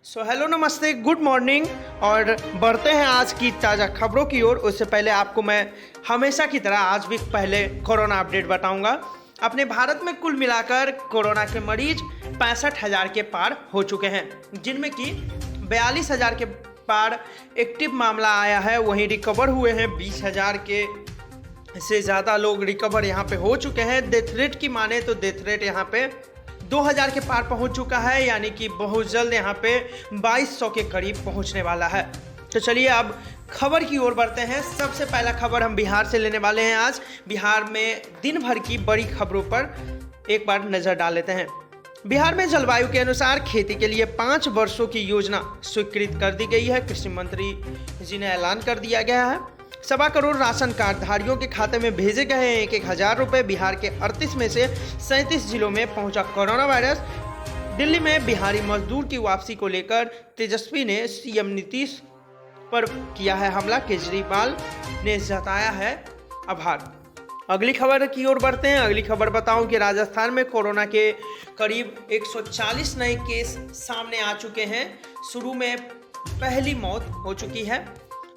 Hello नमस्ते good morning. और बढ़ते हैं आज की ताज़ा खबरों की ओर। उससे पहले आपको मैं हमेशा की तरह आज भी पहले कोरोना अपडेट बताऊंगा। अपने भारत में कुल मिलाकर कोरोना के मरीज 65,000 के पार हो चुके हैं, जिनमें कि 42,000 के पार एक्टिव मामला आया है। वहीं रिकवर हुए हैं 20,000 के से ज़्यादा लोग रिकवर यहाँ पे हो चुके हैं। डेथ रेट की माने तो डेथ रेट यहाँ पे 2,000 के पार पहुंच चुका है, यानी कि बहुत जल्द यहाँ पे 2200 के करीब पहुंचने वाला है। तो चलिए अब खबर की ओर बढ़ते हैं। सबसे पहला खबर हम बिहार से लेने वाले हैं। आज बिहार में दिन भर की बड़ी खबरों पर एक बार नज़र डाल लेते हैं। बिहार में जलवायु के अनुसार खेती के लिए 5 वर्षों की योजना स्वीकृत कर दी गई है। कृषि मंत्री जी ने ऐलान कर दिया गया है। 1.25 करोड़ राशन कार्डधारियों के खाते में भेजे गए हैं 1-1 हज़ार रुपये। बिहार के 38 में से 37 जिलों में पहुंचा कोरोना वायरस। दिल्ली में बिहारी मजदूर की वापसी को लेकर तेजस्वी ने सीएम नीतीश पर किया है हमला। केजरीवाल ने जताया है आभार। अगली खबर की ओर बढ़ते हैं। अगली खबर बताऊं कि राजस्थान में कोरोना के करीब 140 नए केस सामने आ चुके हैं। शुरू में पहली मौत हो चुकी है।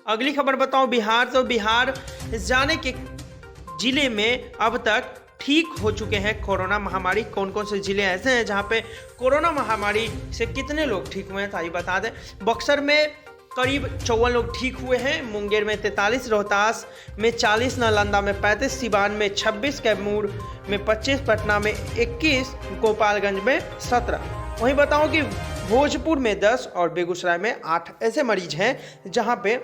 अगली खबर बताऊं बिहार जाने के जिले में अब तक ठीक हो चुके हैं कोरोना महामारी। कौन कौन से जिले ऐसे हैं जहां पे कोरोना महामारी से कितने लोग ठीक हुए हैं, तो आइए बता दें। बक्सर में करीब 54 लोग ठीक हुए हैं। मुंगेर में 43, रोहतास में 40, नालंदा में 35, सिवान में 26, कैमूर में 25, पटना में 21, गोपालगंज में 17। वहीं बताऊं कि भोजपुर में 10 और बेगूसराय में 8 ऐसे मरीज हैं जहां पे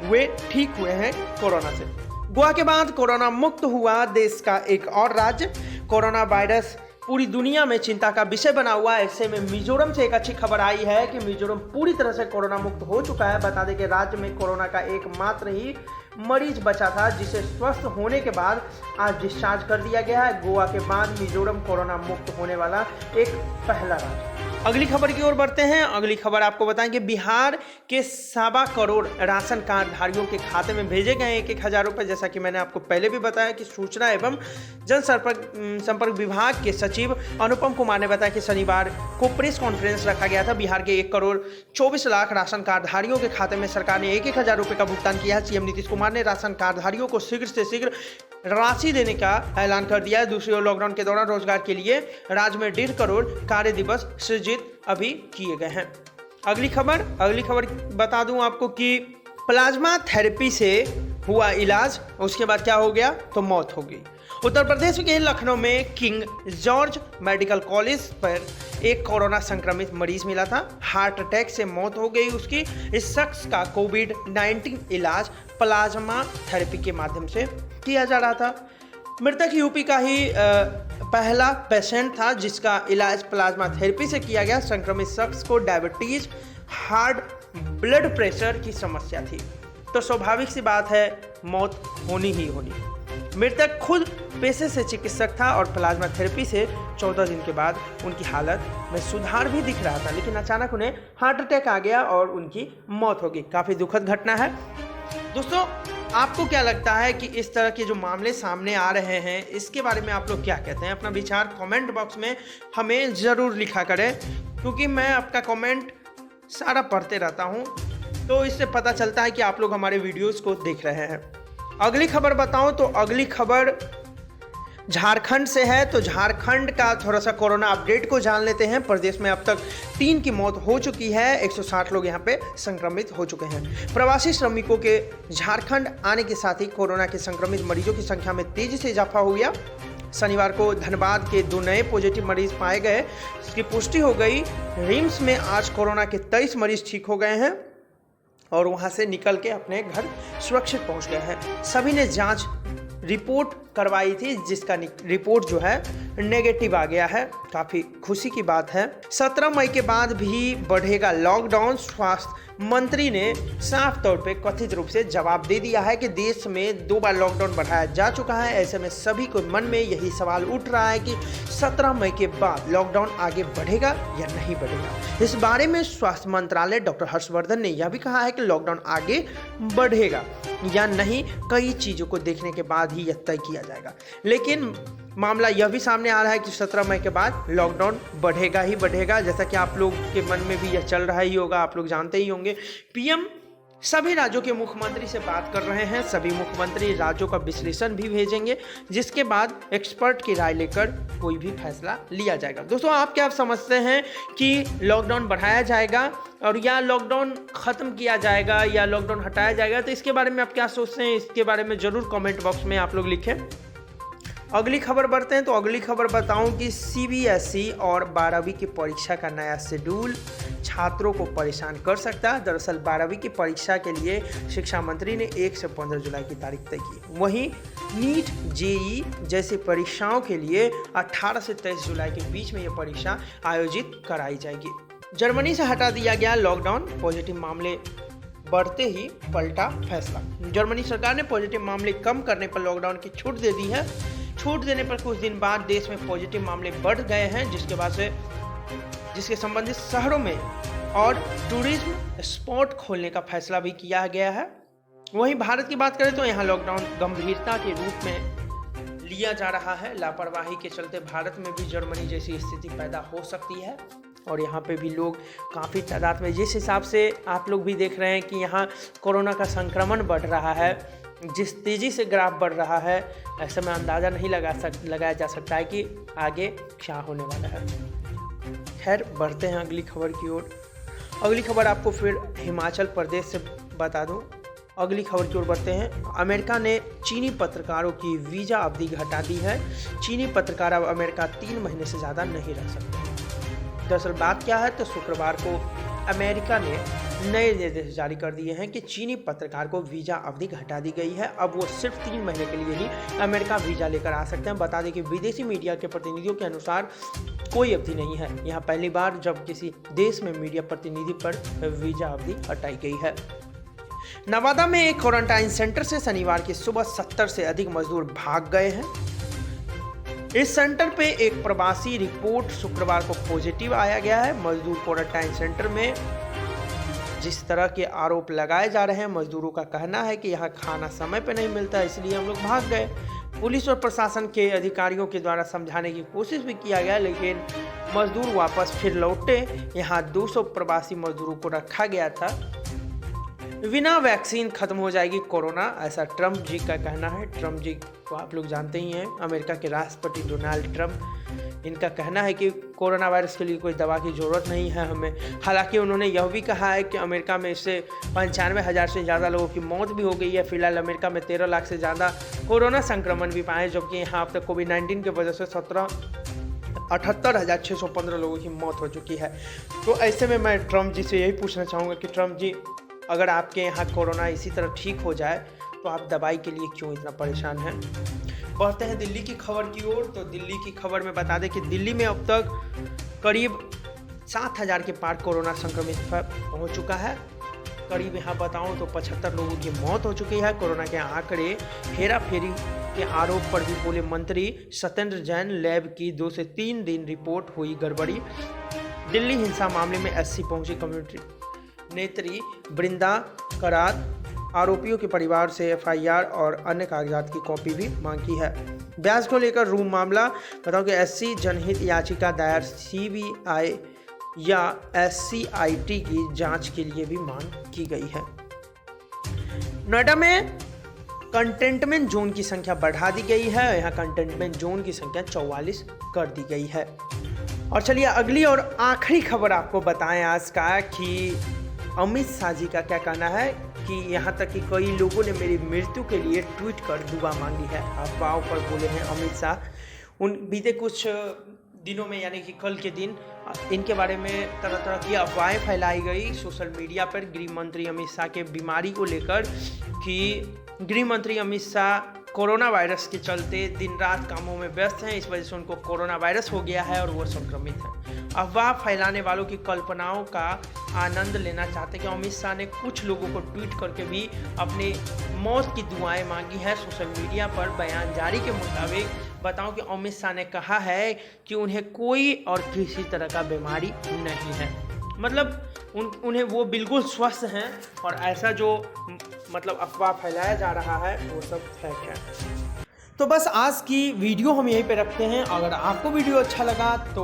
वे ठीक हुए हैं कोरोना से। गोवा के बाद कोरोना मुक्त हुआ देश का एक और राज्य। कोरोना वायरस पूरी दुनिया में चिंता का विषय बना हुआ है। ऐसे में मिजोरम से एक अच्छी खबर आई है कि मिजोरम पूरी तरह से कोरोना मुक्त हो चुका है। बता दें कि राज्य में कोरोना का एकमात्र ही मरीज बचा था, जिसे स्वस्थ होने के बाद आज डिस्चार्ज कर दिया गया है। गोवा के बाद मिजोरम कोरोना मुक्त होने वाला एक पहला राज्य। अगली खबर की ओर बढ़ते हैं। अगली खबर आपको बताएं कि बिहार के 1.25 करोड़ राशन कार्डधारियों के खाते में भेजे गए 1-1 हज़ार रुपये। जैसा कि मैंने आपको पहले भी बताया कि सूचना एवं जनसंपर्क विभाग के सचिव अनुपम कुमार ने बताया कि शनिवार को प्रेस कॉन्फ्रेंस रखा गया था। बिहार के 1 करोड़ 24 लाख राशन कार्डधारियों के खाते में सरकार ने 1-1 हज़ार रुपये का भुगतान किया है। सीएम नीतीश कुमार ने राशन कार्डधारियों को शीघ्र से शीघ्र राशि देने का ऐलान कर दिया है। दूसरी ओर लॉकडाउन के दौरान रोजगार के लिए राज्य में 1.5 करोड़ कार्य दिवस सृजित अभी किए गए हैं। अगली खबर बता दूं आपको कि प्लाज्मा थेरेपी से हुआ इलाज, उसके बाद क्या हो गया तो मौत हो गई। उत्तर प्रदेश के लखनऊ में किंग जॉर्ज मेडिकल कॉलेज पर एक कोरोना संक्रमित मरीज मिला था। हार्ट अटैक से मौत हो गई उसकी। इस शख्स का कोविड-19 इलाज प्लाज्मा थेरेपी के माध्यम से किया जा रहा था। मृतक यूपी का ही पहला पेशेंट था जिसका इलाज प्लाज्मा थेरेपी से किया गया। संक्रमित शख्स को डायबिटीज, हार्ट, ब्लड प्रेशर की समस्या थी, तो स्वाभाविक सी बात है मौत होनी ही होनी। मृतक खुद पेशे से चिकित्सक था और प्लाज्मा थेरेपी से 14 दिन के बाद उनकी हालत में सुधार भी दिख रहा था, लेकिन अचानक उन्हें हार्ट अटैक आ गया और उनकी मौत हो गई। काफ़ी दुखद घटना है। दोस्तों, आपको क्या लगता है कि इस तरह के जो मामले सामने आ रहे हैं, इसके बारे में आप लोग क्या कहते हैं? अपना विचार कमेंट बॉक्स में हमें ज़रूर लिखा करें, क्योंकि मैं आपका कमेंट सारा पढ़ते रहता हूं, तो इससे पता चलता है कि आप लोग हमारे वीडियोस को देख रहे हैं। अगली खबर बताऊं तो अगली खबर झारखंड से है। तो झारखंड का थोड़ा सा कोरोना अपडेट को जान लेते हैं। प्रदेश में अब तक 3 की मौत हो चुकी है। 160 लोग यहाँ पे संक्रमित हो चुके हैं। प्रवासी श्रमिकों के झारखंड आने के साथ ही कोरोना के संक्रमित मरीजों की संख्या में तेजी से इजाफा हो गया। शनिवार को धनबाद के 2 नए पॉजिटिव मरीज पाए गए, इसकी पुष्टि हो गई। रिम्स में आज कोरोना के 23 मरीज ठीक हो गए हैं और वहाँ से निकल के अपने घर सुरक्षित पहुँच गए हैं। सभी ने जाँच रिपोर्ट करवाई थी, जिसका रिपोर्ट जो है नेगेटिव आ गया है। काफ़ी खुशी की बात है। 17 मई के बाद भी बढ़ेगा लॉकडाउन। स्वास्थ्य मंत्री ने साफ तौर पे कथित रूप से जवाब दे दिया है कि देश में 2 बार लॉकडाउन बढ़ाया जा चुका है। ऐसे में सभी को मन में यही सवाल उठ रहा है कि 17 मई के बाद लॉकडाउन आगे बढ़ेगा या नहीं बढ़ेगा। इस बारे में स्वास्थ्य मंत्रालय डॉक्टर हर्षवर्धन ने यह भी कहा है कि लॉकडाउन आगे बढ़ेगा या नहीं, कई चीज़ों को देखने के बाद ही यह तय किया जाएगा। लेकिन मामला यह भी सामने आ रहा है कि 17 मई के बाद लॉकडाउन बढ़ेगा ही बढ़ेगा, जैसा कि आप लोग के मन में भी यह चल रहा ही होगा, आप लोग जानते ही होंगे। पीएम सभी राज्यों के मुख्यमंत्री से बात कर रहे हैं, सभी मुख्यमंत्री राज्यों का विश्लेषण भी भेजेंगे, जिसके बाद एक्सपर्ट की राय लेकर कोई भी फैसला लिया जाएगा। दोस्तों, आप क्या समझते हैं कि लॉकडाउन बढ़ाया जाएगा और या लॉकडाउन खत्म किया जाएगा या लॉकडाउन हटाया जाएगा? तो इसके बारे में आप क्या सोचते हैं, इसके बारे में जरूर कमेंट बॉक्स में आप लोग लिखें। अगली खबर बढ़ते हैं। तो अगली खबर बताऊं कि सीबीएसई और 12वीं की परीक्षा का नया शेड्यूल छात्रों को परेशान कर सकता है। दरअसल 12वीं की परीक्षा के लिए शिक्षा मंत्री ने 1 से 15 जुलाई की तारीख तय की। वहीं नीट, जेई जैसी परीक्षाओं के लिए 18 से 23 जुलाई के बीच में यह परीक्षा आयोजित कराई जाएगी। जर्मनी से हटा दिया गया लॉकडाउन, पॉजिटिव मामले बढ़ते ही पलटा फैसला। जर्मनी सरकार ने पॉजिटिव मामले कम करने पर लॉकडाउन की छूट दे दी है। छूट देने पर कुछ दिन बाद देश में पॉजिटिव मामले बढ़ गए हैं, जिसके संबंधित शहरों में और टूरिज्म स्पॉट खोलने का फैसला भी किया गया है। वहीं भारत की बात करें तो यहाँ लॉकडाउन गंभीरता के रूप में लिया जा रहा है। लापरवाही के चलते भारत में भी जर्मनी जैसी स्थिति पैदा हो सकती है और यहाँ पे भी लोग काफ़ी तादाद में, जिस हिसाब से आप लोग भी देख रहे हैं कि यहाँ कोरोना का संक्रमण बढ़ रहा है, जिस तेज़ी से ग्राफ बढ़ रहा है, ऐसे में अंदाज़ा नहीं लगाया जा सकता है कि आगे क्या होने वाला है। खैर, बढ़ते हैं अगली खबर की ओर। अगली खबर आपको फिर हिमाचल प्रदेश से बता दूं। अगली खबर की ओर बढ़ते हैं। अमेरिका ने चीनी पत्रकारों की वीज़ा अवधि घटा दी है। चीनी पत्रकार अब अमेरिका 3 महीने से ज़्यादा नहीं रह सकते। दरअसल बात क्या है, तो शुक्रवार को अमेरिका ने नए निर्देश जारी कर दिए हैं कि चीनी पत्रकार को वीज़ा अवधि घटा दी गई है। अब वो सिर्फ 3 महीने के लिए ही अमेरिका वीज़ा लेकर आ सकते हैं। बता दें कि विदेशी मीडिया के प्रतिनिधियों के अनुसार कोई अवधि नहीं है। यहाँ पहली बार जब किसी देश में मीडिया प्रतिनिधि पर वीज़ा अवधि हटाई गई है। नवादा में एक क्वारंटाइन सेंटर से शनिवार की सुबह 70 से अधिक मजदूर भाग गए हैं। इस सेंटर पे एक प्रवासी रिपोर्ट शुक्रवार को पॉजिटिव आया गया है। मजदूर क्वारंटाइन सेंटर में जिस तरह के आरोप लगाए जा रहे हैं, मजदूरों का कहना है कि यहाँ खाना समय पे नहीं मिलता, इसलिए हम लोग भाग गए। पुलिस और प्रशासन के अधिकारियों के द्वारा समझाने की कोशिश भी किया गया, लेकिन मजदूर वापस फिर लौटे। यहाँ 200 प्रवासी मजदूरों को रखा गया था। बिना वैक्सीन खत्म हो जाएगी कोरोना, ऐसा ट्रंप जी का कहना है। ट्रंप जी को आप लोग जानते ही हैं, अमेरिका के राष्ट्रपति डोनाल्ड ट्रंप। इनका कहना है कि कोरोना वायरस के लिए कोई दवा की ज़रूरत नहीं है हमें। हालांकि उन्होंने यह भी कहा है कि अमेरिका में इससे 95,000 से ज़्यादा लोगों की मौत भी हो गई है। फिलहाल अमेरिका में 13 लाख से ज़्यादा कोरोना संक्रमण भी पाए, जबकि यहाँ अब तक कोविड-19 की वजह से 78,615 लोगों की मौत हो चुकी है। तो ऐसे में मैं ट्रंप जी से यही पूछना चाहूँगा कि ट्रंप जी, अगर आपके यहाँ कोरोना इसी तरह ठीक हो जाए तो आप दवाई के लिए क्यों इतना परेशान हैं। बढ़ते हैं दिल्ली की खबर की ओर। तो दिल्ली की खबर में बता दें कि दिल्ली में अब तक करीब 7,000 के पार कोरोना संक्रमित पहुँच चुका है। करीब यहाँ बताऊँ तो 75 लोगों की मौत हो चुकी है। कोरोना के आंकड़े हेरा फेरी के आरोप पर भी बोले मंत्री सत्येंद्र जैन। लैब की 2 से 3 दिन रिपोर्ट हुई गड़बड़ी। दिल्ली हिंसा मामले में एससी पहुंची कम्युनिटी नेत्री बृंदा करात। आरोपियों के परिवार से एफआईआर और अन्य कागजात की कॉपी भी मांगी है। ब्याज को लेकर रूम मामला बताओ कि एससी जनहित याचिका दायर, सीबीआई या एससीआईटी की जांच के लिए भी मांग की गई है। नोएडा में कंटेनमेंट जोन की संख्या बढ़ा दी गई है। यहाँ कंटेनमेंट जोन की संख्या 44 कर दी गई है। और चलिए अगली और आखिरी खबर आपको बताएं आज का कि अमित शाह जी का क्या कहना है कि यहाँ तक कि कई लोगों ने मेरी मृत्यु के लिए ट्वीट कर दुआ मांगी है। अफवाहों पर बोले हैं अमित शाह। उन बीते कुछ दिनों में यानी कि कल के दिन इनके बारे में तरह तरह की अफवाहें फैलाई गई सोशल मीडिया पर गृह मंत्री अमित शाह के बीमारी को लेकर कि गृह मंत्री अमित शाह कोरोना वायरस के चलते दिन रात कामों में व्यस्त हैं, इस वजह से उनको कोरोना वायरस हो गया है और वो संक्रमित हैं। अफवाह फैलाने वालों की कल्पनाओं का आनंद लेना चाहते कि अमित शाह ने कुछ लोगों को ट्वीट करके भी अपनी मौत की दुआएं मांगी है। सोशल मीडिया पर बयान जारी के मुताबिक बताऊं कि अमित शाह ने कहा है कि उन्हें कोई और किसी तरह का बीमारी नहीं है, मतलब उन्हें वो बिल्कुल स्वस्थ हैं और ऐसा जो मतलब अफवाह फैलाया जा रहा है वो सब फेक है। तो बस आज की वीडियो हम यहीं पे रखते हैं। अगर आपको वीडियो अच्छा लगा तो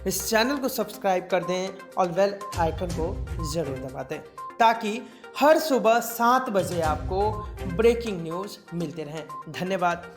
इस चैनल को सब्सक्राइब कर दें और बेल आइकन को ज़रूर दबा दें, ताकि हर सुबह 7 बजे आपको ब्रेकिंग न्यूज़ मिलते रहें। धन्यवाद।